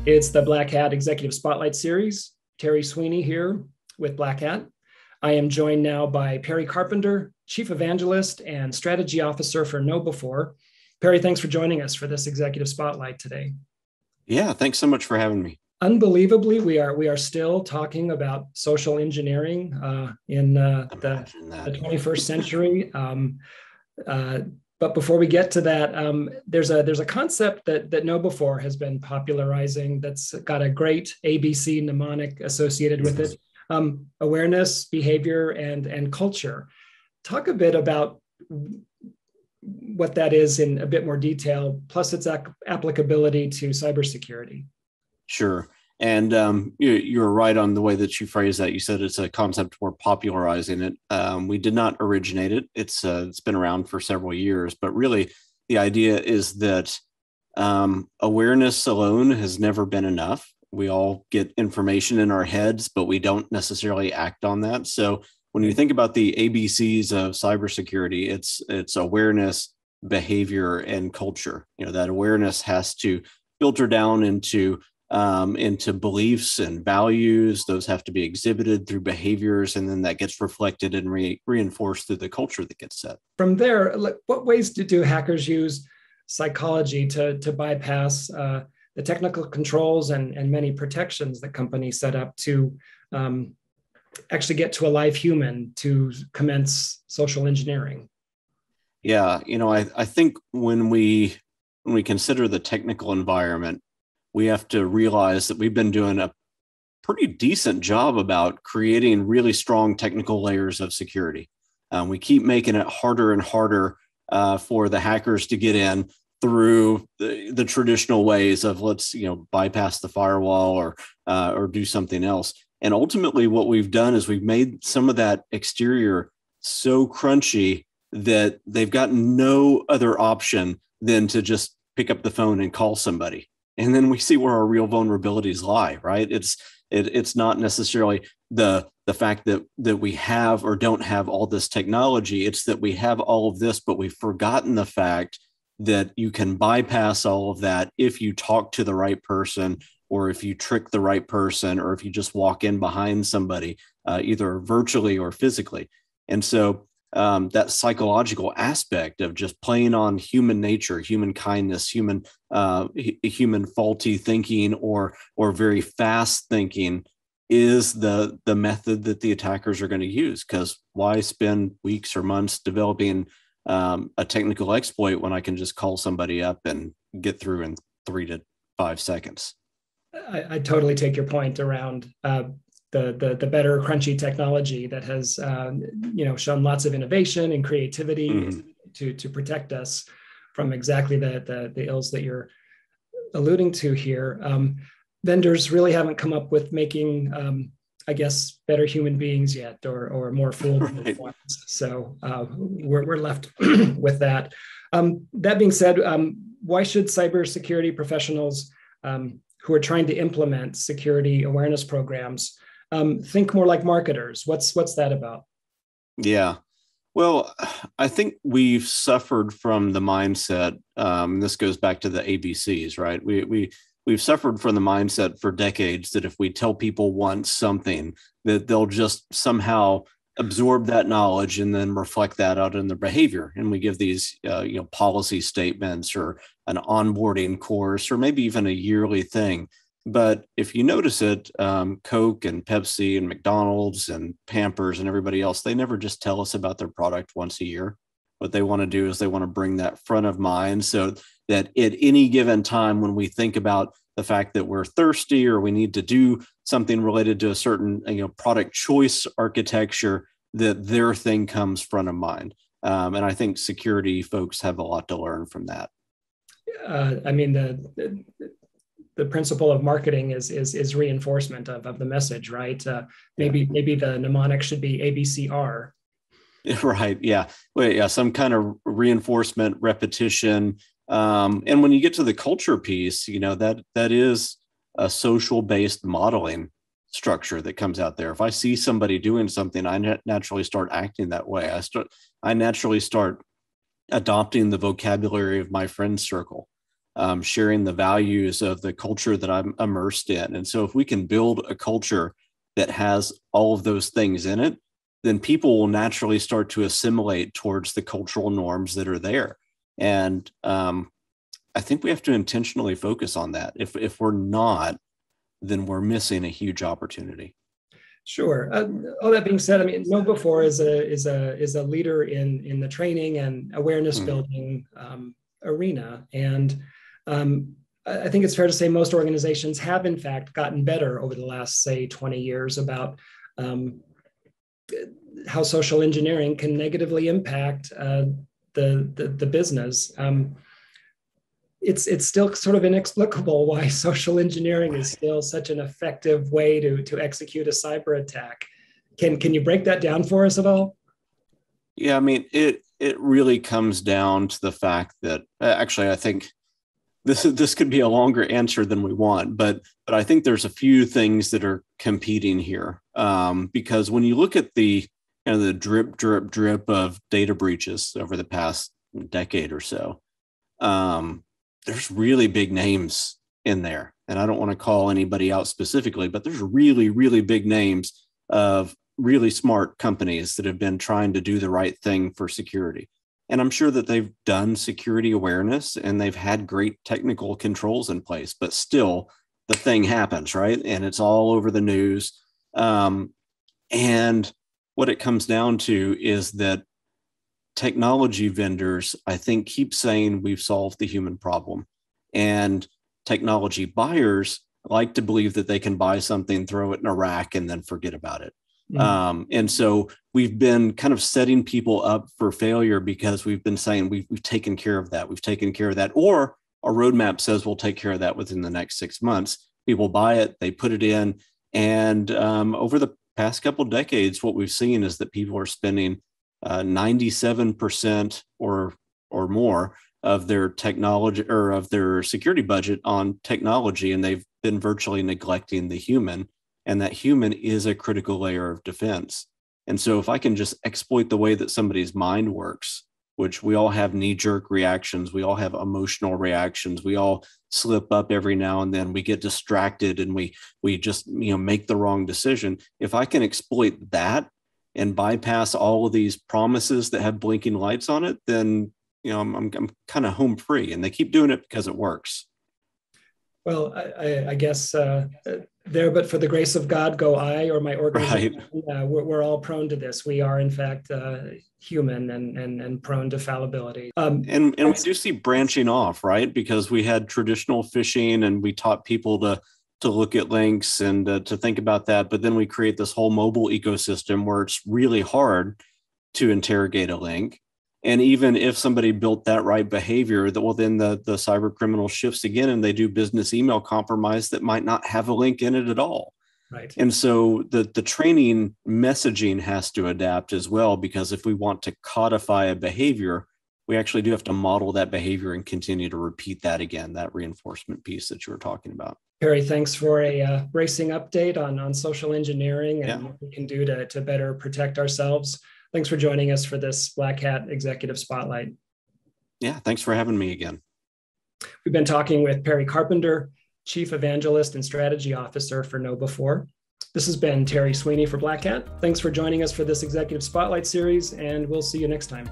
It's the Black Hat Executive Spotlight Series. Terry Sweeney here with Black Hat. I am joined now by Perry Carpenter, Chief Evangelist and Strategy Officer for KnowBe4. Perry, thanks for joining us for this Executive Spotlight today. Yeah, thanks so much for having me. Unbelievably, we are still talking about social engineering in the 21st century. But before we get to that, there's a concept that KnowBe4 has been popularizing that's got a great ABC mnemonic associated with it: awareness, behavior, and culture. Talk a bit about what that is in a bit more detail, plus its applicability to cybersecurity. Sure. And you were right on the way that you phrased that. You said it's a concept we're popularizing it. We did not originate it. It's been around for several years, but really the idea is that awareness alone has never been enough. We all get information in our heads, but we don't necessarily act on that. So when you think about the ABCs of cybersecurity, it's awareness, behavior, and culture. You know, that awareness has to filter down into beliefs and values. Those have to be exhibited through behaviors, and then that gets reflected and reinforced through the culture that gets set. From there, what ways do hackers use psychology to bypass the technical controls and many protections that companies set up to actually get to a live human to commence social engineering? Yeah, I think when we consider the technical environment, we have to realize that we've been doing a pretty decent job about creating really strong technical layers of security. We keep making it harder and harder for the hackers to get in through the traditional ways of bypass the firewall or do something else. And ultimately, what we've done is we've made some of that exterior so crunchy that they've got no other option than to just pick up the phone and call somebody. And then we see where our real vulnerabilities lie, right? It's not necessarily the fact that we have or don't have all this technology. It's that we have all of this, but we've forgotten the fact that you can bypass all of that if you talk to the right person, or if you trick the right person, or if you just walk in behind somebody, either virtually or physically. And so that psychological aspect of just playing on human nature, human kindness, human faulty thinking, or very fast thinking is the method that the attackers are going to use. Because why spend weeks or months developing a technical exploit when I can just call somebody up and get through in 3 to 5 seconds? I totally take your point around the better crunchy technology that has shown lots of innovation and creativity to protect us from exactly the ills that you're alluding to here. Vendors really haven't come up with making better human beings yet, or more foolproof ones. So we're left with that. That being said, why should cybersecurity professionals who are trying to implement security awareness programs think more like marketers? What's that about? Yeah. Well, I think we've suffered from the mindset. This goes back to the ABCs, right? We've suffered from the mindset for decades that if we tell people once something, that they'll just somehow absorb that knowledge and then reflect that out in their behavior. And we give these policy statements or an onboarding course, or maybe even a yearly thing. But if you notice it, Coke and Pepsi and McDonald's and Pampers and everybody else, they never just tell us about their product once a year. What they want to do is they want to bring that front of mind so that at any given time when we think about the fact that we're thirsty or we need to do something related to a certain product choice architecture, that their thing comes front of mind. And I think security folks have a lot to learn from that. The principle of marketing is reinforcement of the message, right? Maybe the mnemonic should be ABCR. Right. Yeah. Well, yeah. Some kind of reinforcement, repetition. And when you get to the culture piece, that is a social based modeling structure that comes out there. If I see somebody doing something, I naturally start acting that way. I naturally start adopting the vocabulary of my friend circle. sharing the values of the culture that I'm immersed in. And so if we can build a culture that has all of those things in it, then people will naturally start to assimilate towards the cultural norms that are there. And I think we have to intentionally focus on that. If we're not, then we're missing a huge opportunity. Sure. All that being said, I mean, KnowBe4 is a leader in the training and awareness building arena, and I think it's fair to say most organizations have, in fact, gotten better over the last, say, 20 years about how social engineering can negatively impact the business. It's still sort of inexplicable why social engineering is still such an effective way to execute a cyber attack. Can you break that down for us at all? Yeah, I mean, it really comes down to the fact that actually, I think this could be a longer answer than we want, but I think there's a few things that are competing here, because when you look at the drip of data breaches over the past decade or so, there's really big names in there, and I don't want to call anybody out specifically, but there's really, really big names of really smart companies that have been trying to do the right thing for security. And I'm sure that they've done security awareness and they've had great technical controls in place, but still the thing happens, right? And it's all over the news. And what it comes down to is that technology vendors, I think, keep saying we've solved the human problem. And technology buyers like to believe that they can buy something, throw it in a rack, and then forget about it. And so we've been kind of setting people up for failure because we've been saying we've taken care of that. We've taken care of that. Or our roadmap says we'll take care of that within the next 6 months. People buy it, they put it in. And over the past couple of decades, what we've seen is that people are spending 97% or more of their technology or of their security budget on technology, and they've been virtually neglecting the human. And that human is a critical layer of defense. And so if I can just exploit the way that somebody's mind works, which we all have knee-jerk reactions, we all have emotional reactions, we all slip up every now and then, we get distracted and we just make the wrong decision. If I can exploit that and bypass all of these promises that have blinking lights on it, then I'm kind of home free. And they keep doing it because it works. Well, I guess there, but for the grace of God, go I or my organization. Right. We're all prone to this. We are, in fact, human and prone to fallibility. And we do see branching off, right? Because we had traditional phishing and we taught people to look at links and to think about that. But then we create this whole mobile ecosystem where it's really hard to interrogate a link. And even if somebody built that right behavior, then the cyber criminal shifts again and they do business email compromise that might not have a link in it at all. Right. And so the training messaging has to adapt as well, because if we want to codify a behavior, we actually do have to model that behavior and continue to repeat that again, that reinforcement piece that you were talking about. Perry, thanks for a bracing update on social engineering and what we can do to better protect ourselves. Thanks for joining us for this Black Hat Executive Spotlight. Yeah, thanks for having me again. We've been talking with Perry Carpenter, Chief Evangelist and Strategy Officer for KnowBe4. This has been Terry Sweeney for Black Hat. Thanks for joining us for this Executive Spotlight series, and we'll see you next time.